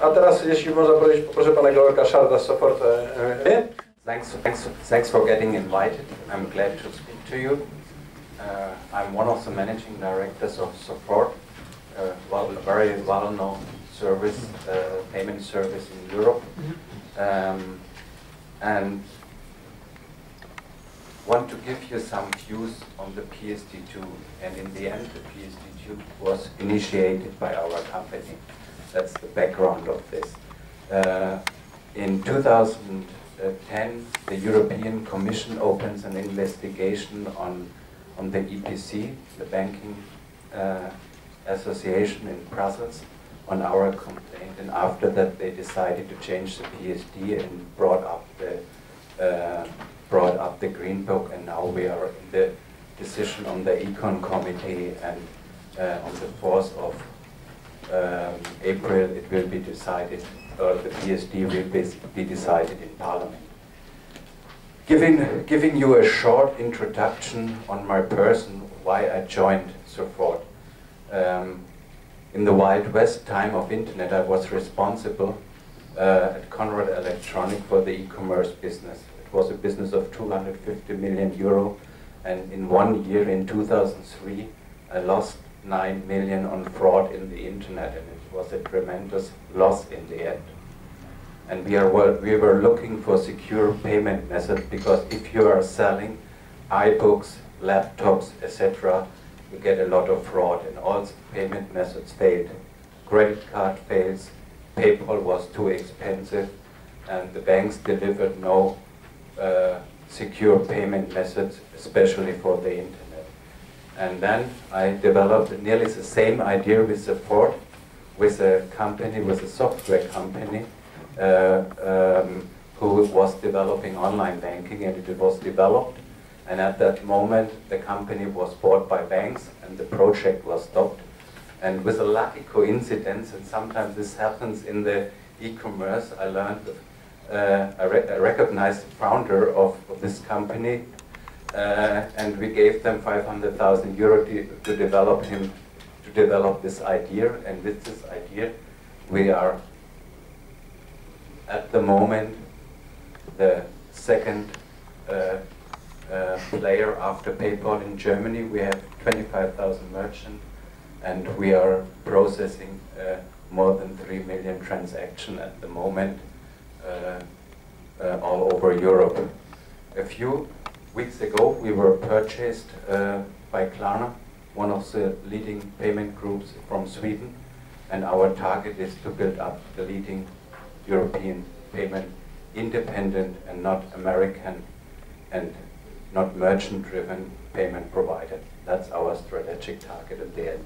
A teraz, jeśli można powiedzieć, poproszę pana Georga Scharda z SOFORT. Thanks for getting invited. I'm glad to speak to you. I'm one of the managing directors of SOFORT, a very well-known service, payment service in Europe, and want to give you some views on the PSD2. And in the end, the PSD2 was initiated by our company. That's the background of this. In 2010, the European Commission opens an investigation on the EPC, the Banking Association in Brussels, on our complaint. And after that, they decided to change the PSD and brought up the Green Book. And now we are in the decision on the Econ Committee, and on the 4th of April it will be decided, the PSD will be decided in Parliament. Giving you a short introduction on my person, why I joined SOFORT. In the Wild West time of Internet, I was responsible at Conrad Electronic for the e-commerce business. It was a business of 250 million euro, and in 1 year, in 2003, I lost 9 million on fraud in the Internet, and it was a tremendous loss in the end. And we were looking for secure payment methods, because if you are selling iBooks, laptops, etc., you get a lot of fraud, and all payment methods failed. Credit card fails, PayPal was too expensive, and the banks delivered no secure payment methods, especially for the Internet. And then I developed nearly the same idea with SOFORT, with a company, with a software company, who was developing online banking, and it was developed. And at that moment, the company was bought by banks, and the project was stopped. And with a lucky coincidence, and sometimes this happens in the e-commerce, I learned, I recognized the founder of this company, and we gave them 500,000 euro to develop this idea. And with this idea, we are at the moment the second player after PayPal in Germany. We have 25,000 merchants, and we are processing more than 3 million transactions at the moment all over Europe. A few weeks ago, we were purchased by Klarna, one of the leading payment groups from Sweden, and our target is to build up the leading European payment, independent and not American and not merchant-driven payment provider. That's our strategic target at the end.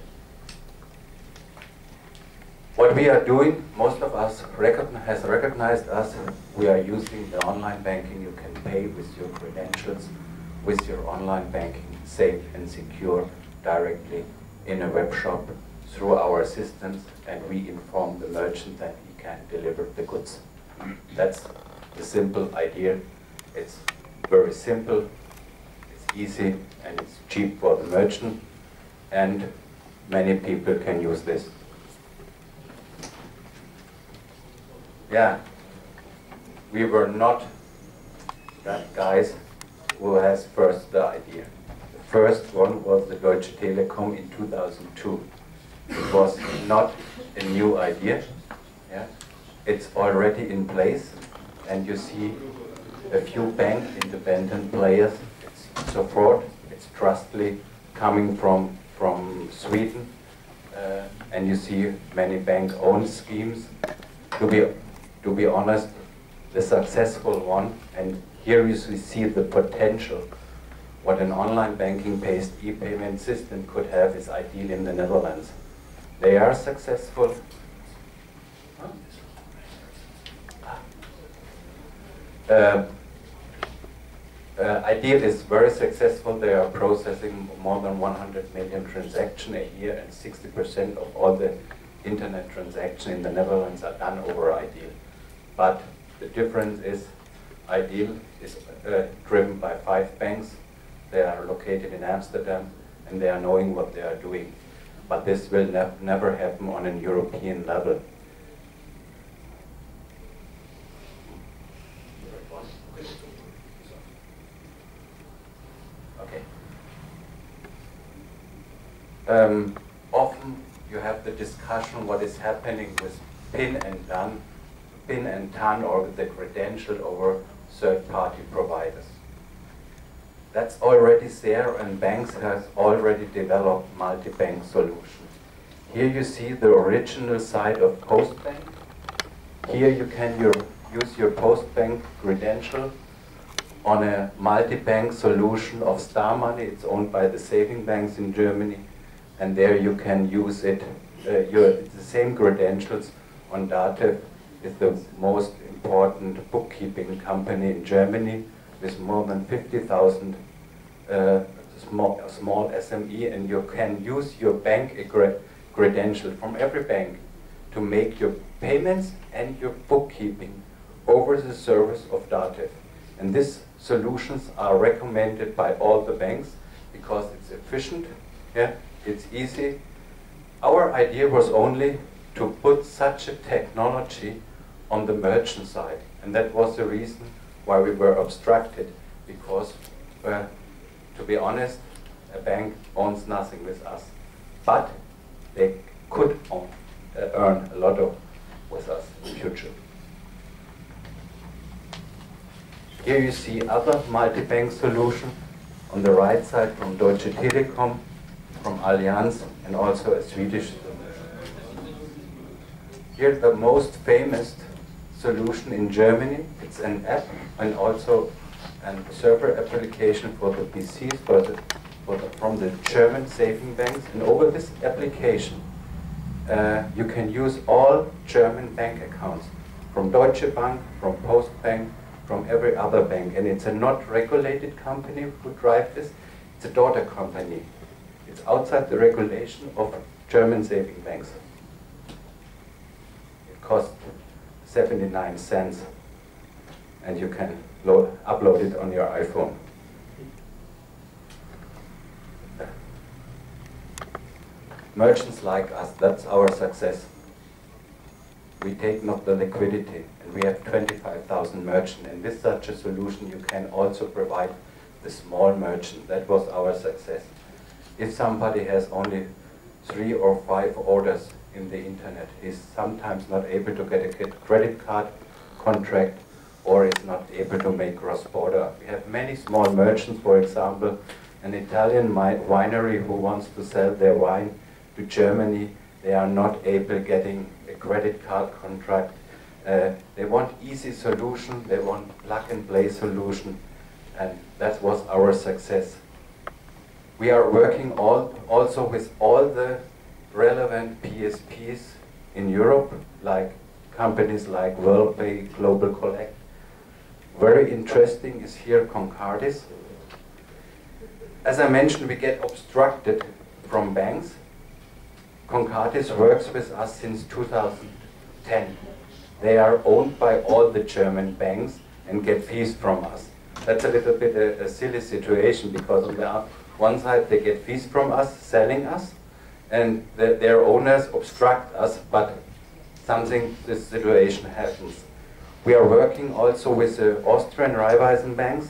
What we are doing, most of us has recognized us. We are using the online banking. You can pay with your credentials, with your online banking, safe and secure, directly in a web shop through our systems, and we inform the merchant that he can deliver the goods. That's the simple idea. It's very simple, it's easy, and it's cheap for the merchant, and many people can use this. Yeah, we were not that guys who has first the idea. The first one was the Deutsche Telekom in 2002. It was not a new idea. Yeah, it's already in place, and you see a few bank independent players. It's SOFORT, it's Trustly, coming from Sweden, and you see many bank-owned schemes. To be honest, the successful one, and here you see the potential, what an online banking-based e-payment system could have, is ideal in the Netherlands. They are successful. Ideal is very successful. They are processing more than 100 million transactions a year, and 60% of all the internet transactions in the Netherlands are done over Ideal. But the difference is Ideal is driven by 5 banks. They are located in Amsterdam, and they are knowing what they are doing. But this will never happen on a European level. Often you have the discussion what is happening with PIN and TAN or with the credential over third-party providers. That's already there, and banks have already developed multi-bank solutions. Here you see the original side of Postbank. Here you can use your Postbank credential on a multi-bank solution of Star Money. It's owned by the saving banks in Germany, and there you can use it. The same credentials on Datev is the most important bookkeeping company in Germany with more than 50,000 small SME, and you can use your bank credential from every bank to make your payments and your bookkeeping over the service of Datev. And these solutions are recommended by all the banks because it's efficient, yeah, it's easy. Our idea was only to put such a technology on the merchant side, and that was the reason why we were obstructed, because to be honest, a bank owns nothing with us, but they could earn a lot with us in the future. Here you see other multi-bank solutions on the right side from Deutsche Telekom, from Allianz, and also a Swedish solution. Here the most famous solution in Germany. It's an app and also a server application for the PCs from the German saving banks. And over this application, you can use all German bank accounts from Deutsche Bank, from Postbank, from every other bank. And it's a not regulated company who drive this. It's a daughter company. It's outside the regulation of German saving banks. It costs 79 cents, and you can upload it on your iPhone. Merchants like us, that's our success. We take not the liquidity, and we have 25,000 merchants, and with such a solution you can also provide the small merchant. That was our success. If somebody has only 3 or 5 orders in the internet, he's sometimes not able to get a credit card contract, or is not able to make cross-border. We have many small merchants, for example, an Italian winery who wants to sell their wine to Germany. They are not able getting a credit card contract. They want easy solution, they want plug-and-play solution, and that was our success. We are working also with all the relevant PSPs in Europe, like companies like WorldPay, Global Collect. Very interesting is here Concardis. As I mentioned, we get obstructed from banks. Concardis works with us since 2010. They are owned by all the German banks and get fees from us. That's a little bit a silly situation, because on the one side they get fees from us, selling us, and their owners obstruct us, but this situation happens. We are working also with the Austrian Raiffeisen banks,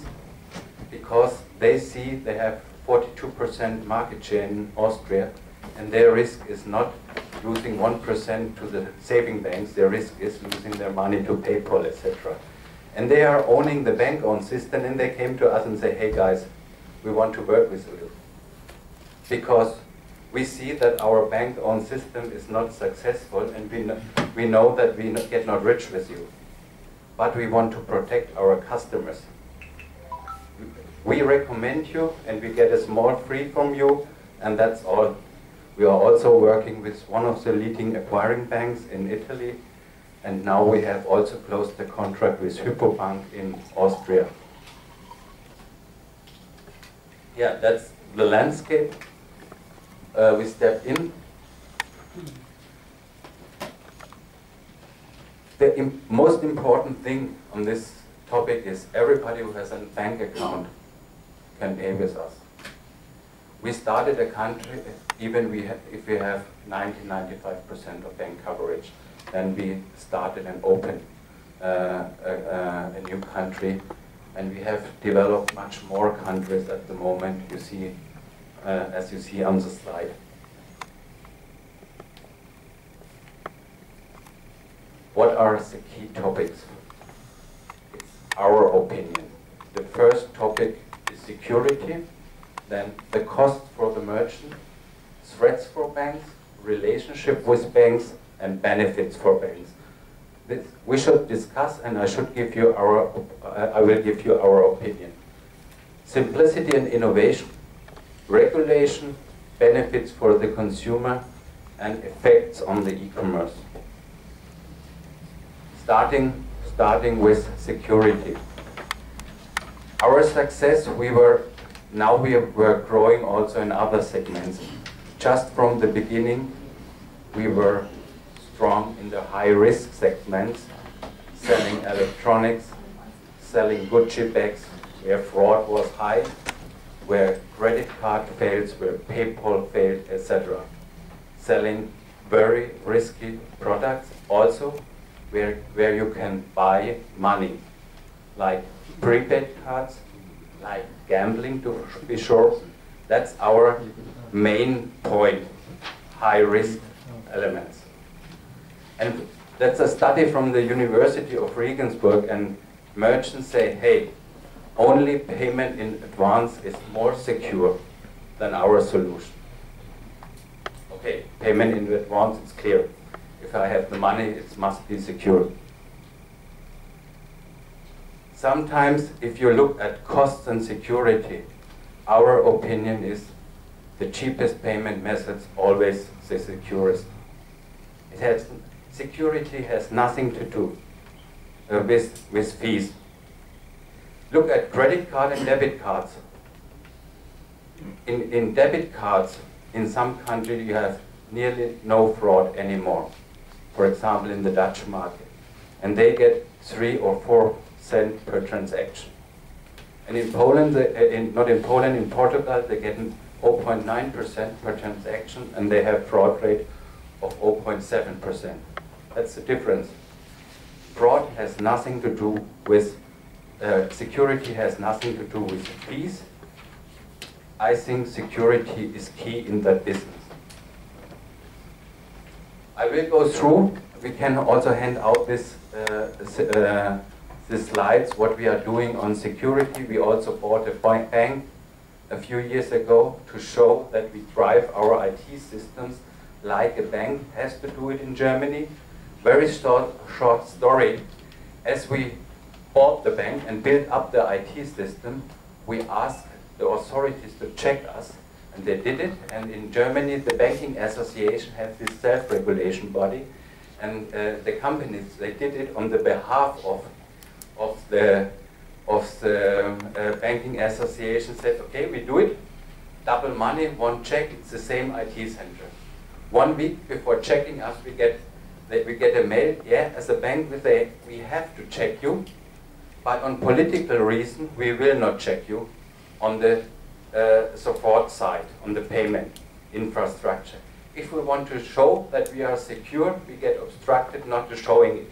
because they see they have 42% market share in Austria, and their risk is not losing 1% to the saving banks, their risk is losing their money to PayPal, etc. And they are owning the bank-owned system, and they came to us and say, hey guys, we want to work with you. Because we see that our bank-owned system is not successful, and we know that we get not rich with you. But we want to protect our customers. We recommend you, and we get a small fee from you, and that's all. We are also working with one of the leading acquiring banks in Italy, and now we have also closed the contract with Hypobank in Austria. Yeah, that's the landscape. We step in. The most important thing on this topic is everybody who has a bank account can pay with us. We started a country, even if we have 90–95% of bank coverage, then we started and opened a new country, and we have developed much more countries at the moment. You see, as you see on the slide. are the key topics? It's our opinion. The first topic is security, then the cost for the merchant, threats for banks, relationship with banks, and benefits for banks. This we should discuss, and I will give you our opinion. Simplicity and innovation, regulation, benefits for the consumer, and effects on the e-commerce. Starting with security. Our success, we were growing also in other segments. Just from the beginning, we were strong in the high-risk segments, selling electronics, selling Gucci bags, where fraud was high, where credit card fails, where PayPal failed, etc. Selling very risky products, also where you can buy money, like prepaid cards, like gambling, to be sure. That's our main point, high-risk elements. And that's a study from the University of Regensburg, and merchants say, hey, only payment in advance is more secure than our solution. Okay, payment in advance, it's clear. If I have the money, it must be secure. Sometimes, if you look at costs and security, our opinion is the cheapest payment methods always the securest. Security has nothing to do with fees. Look at credit card and debit cards. In debit cards, in some countries you have nearly no fraud anymore. For example, in the Dutch market. And they get 3 or 4 cents per transaction. And in Poland, not in Poland, in Portugal, they get 0.9% per transaction, and they have fraud rate of 0.7%. That's the difference. Fraud has nothing to do with, security has nothing to do with fees. I think security is key in that business. I will go through. We can also hand out this, the slides, what we are doing on security. We also bought a bank a few years ago to show that we drive our IT systems like a bank has to do it in Germany. Very short story. As we bought the bank and built up the IT system, we asked the authorities to check us, and they did it. And in Germany, the Banking Association has this self-regulation body, and the companies, they did it on the behalf of the Banking Association. Said, okay, we do it, double money, one check, it's the same IT center. 1 week before checking us, we get a mail, yeah, as a bank, we say, we have to check you, but on political reason, we will not check you on the SOFORT side, on the payment infrastructure. If we want to show that we are secure, we get obstructed not to showing it.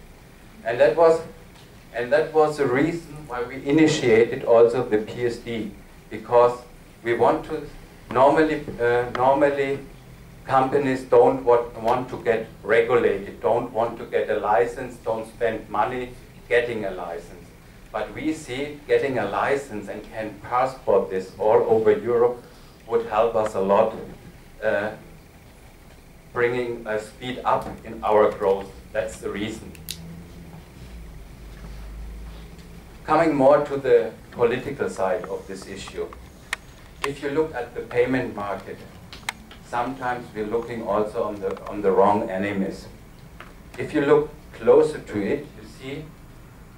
And that was the reason why we initiated also the PSD, because we want to, normally companies don't want to get regulated, don't want to get a license, don't spend money getting a license. But we see getting a license and can passport this all over Europe would help us a lot, bringing a speed up in our growth. That's the reason. Coming more to the political side of this issue. If you look at the payment market, sometimes we're looking also on the wrong enemies. If you look closer to it, you see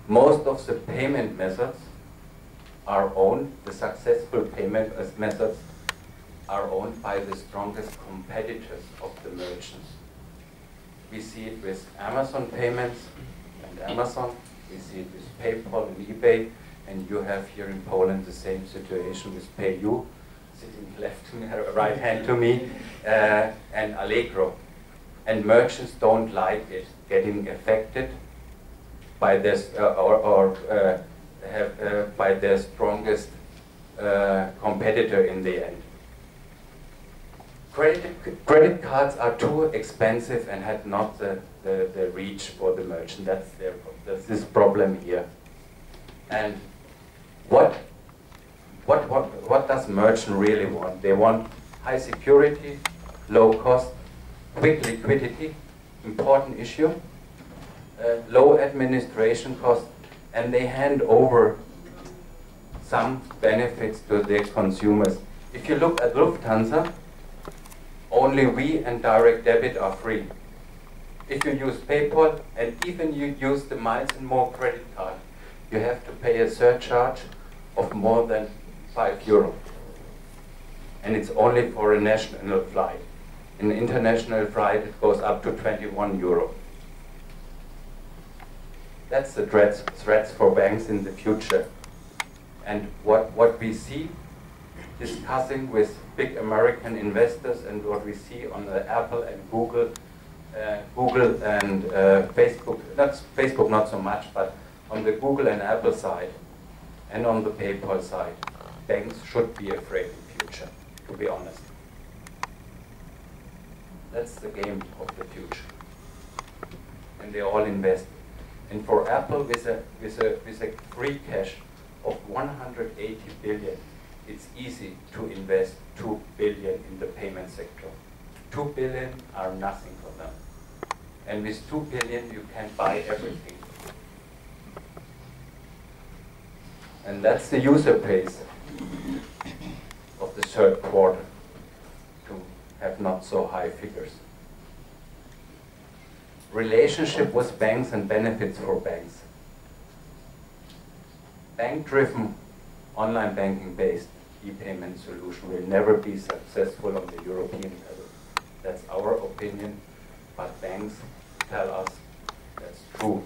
most of the payment methods are owned, the successful payment methods are owned by the strongest competitors of the merchants. We see it with Amazon payments and Amazon, we see it with PayPal and eBay, and you have here in Poland the same situation with PayU, sitting left to me, right hand to me, and Allegro. And merchants don't like it getting affected by this by their strongest competitor in the end. Credit cards are too expensive and had not the reach for the merchant. That's this problem here. And what does merchant really want? They want high security, low cost, quick liquidity, important issue, low administration cost, and they hand over some benefits to their consumers. If you look at Lufthansa, only we and direct debit are free. If you use PayPal and even you use the Miles and More credit card, you have to pay a surcharge of more than €5. And it's only for a national flight. In an international flight, it goes up to €21. That's the threats for banks in the future. And what we see discussing with big American investors and what we see on the Apple and Google and Facebook not so much, but on the Google and Apple side and on the PayPal side, banks should be afraid in future, to be honest. That's the game of the future. And they all invest. And for Apple, with a free cash of 180 billion, it's easy to invest 2 billion in the payment sector. 2 billion are nothing for them. And with 2 billion, you can buy everything. And that's the user base of the third quarter, to have not so high figures. Relationship with banks and benefits for banks. Bank-driven, online banking-based e-payment solution will never be successful on the European level. That's our opinion, but banks tell us that's true.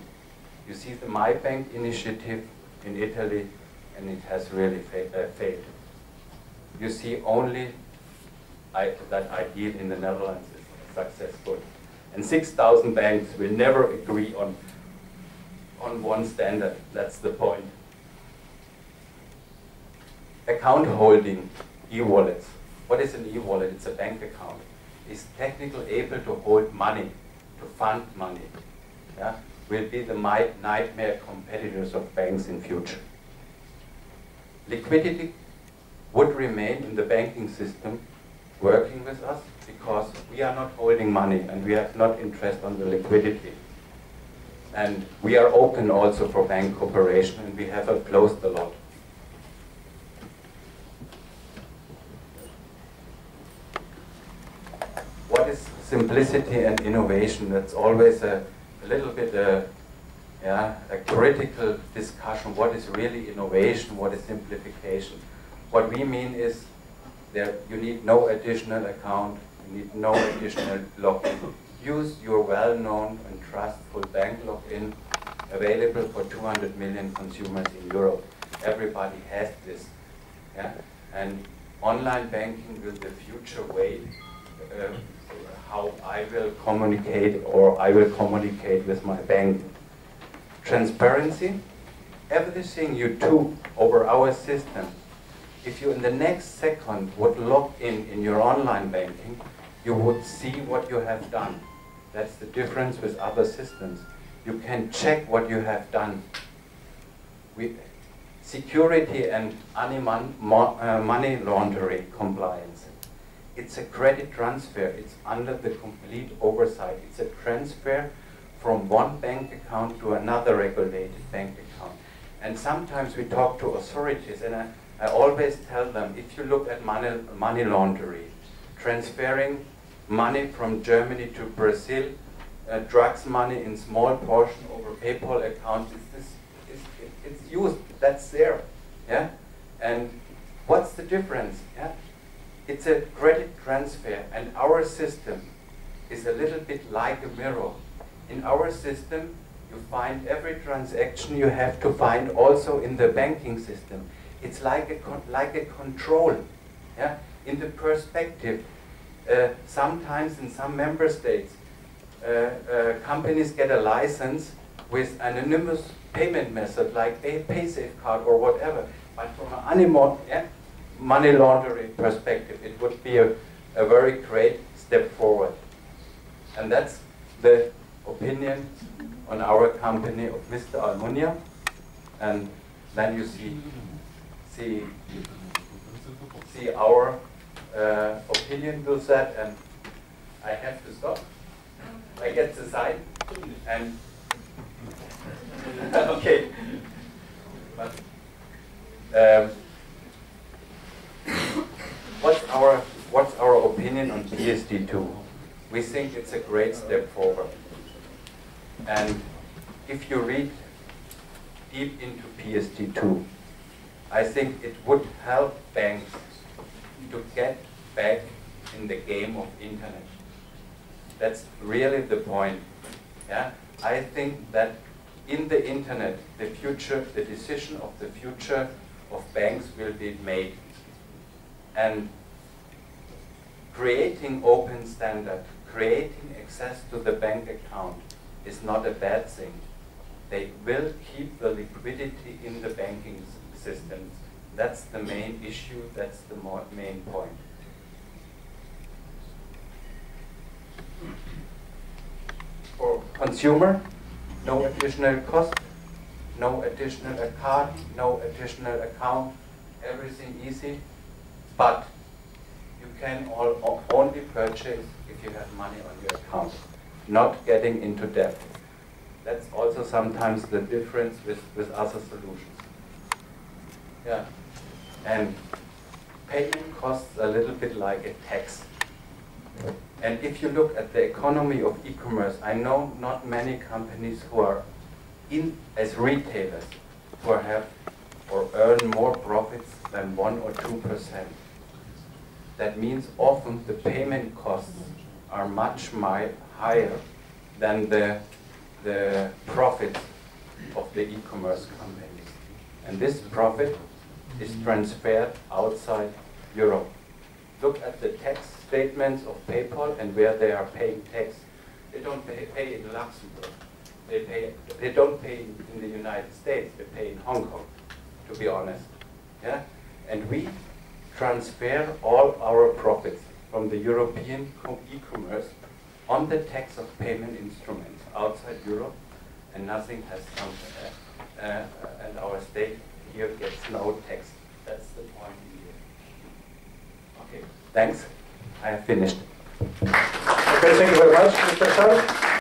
You see the My Bank initiative in Italy, and it has really failed. You see only that Ideal in the Netherlands is successful. And 6,000 banks will never agree on one standard. That's the point. Account holding, e-wallets. What is an e-wallet? It's a bank account. It's technically able to hold money, to fund money. Yeah? Will be the nightmare competitors of banks in future. Liquidity would remain in the banking system working with us because we are not holding money and we have not interest on the liquidity. And we are open also for bank cooperation, and we have closed a lot. What is simplicity and innovation? That's always a little bit a critical discussion. What is really innovation? What is simplification? What we mean is that you need no additional account, you need no additional login. Use your well-known and trustful bank login, available for 200 million consumers in Europe. Everybody has this. Yeah? And online banking will the future way how I will communicate, or I will communicate with my bank. Transparency, everything you do over our system, if you in the next second would log in your online banking, you would see what you have done. That's the difference with other systems. You can check what you have done. Security and money laundering compliance. It's a credit transfer. It's under the complete oversight. It's a transfer from one bank account to another regulated bank account. And sometimes we talk to authorities, and I always tell them, if you look at money laundering, transferring money from Germany to Brazil, drugs money in small portion over PayPal accounts, it's used, that's there. Yeah? And what's the difference? Yeah? It's a credit transfer, and our system is a little bit like a mirror. In our system, you find every transaction you have to find also in the banking system. It's like a control. Yeah? In the perspective, sometimes in some member states, companies get a license with an anonymous payment method like a PaySafe card or whatever. But from an money laundering perspective, it would be a very great step forward. And that's the opinion on our company of Mr. Almunia. And then you see our opinion with that, and I have to stop. I get the sign, and okay. But, what's our opinion on PSD2? We think it's a great step forward. And if you read deep into PSD2, I think it would help banks to get back in the game of internet. That's really the point. Yeah? I think that in the internet, the decision of the future of banks will be made. And creating open standard, creating access to the bank account is not a bad thing. They will keep the liquidity in the banking systems. That's the main issue, that's the main point. For consumer, no additional cost, no additional card, no additional account, everything easy, but you can only purchase if you have money on your account, not getting into debt. That's also sometimes the difference with other solutions. Yeah, and payment costs a little bit like a tax. And if you look at the economy of e-commerce, I know not many companies who are in as retailers who have or earn more profits than 1 or 2%. That means often the payment costs are much higher than the profit of the e-commerce companies. And this profit is transferred outside Europe. Look at the tax statements of PayPal and where they are paying tax. They don't pay in Luxembourg. They don't pay in the United States. They pay in Hong Kong, to be honest. Yeah? And we transfer all our profits from the European e-commerce on the tax of payment instruments outside Europe, and nothing has come and our state here gets no tax. That's the point here. Okay, thanks. I have finished. Okay, thank you very much, Mr. Schardt.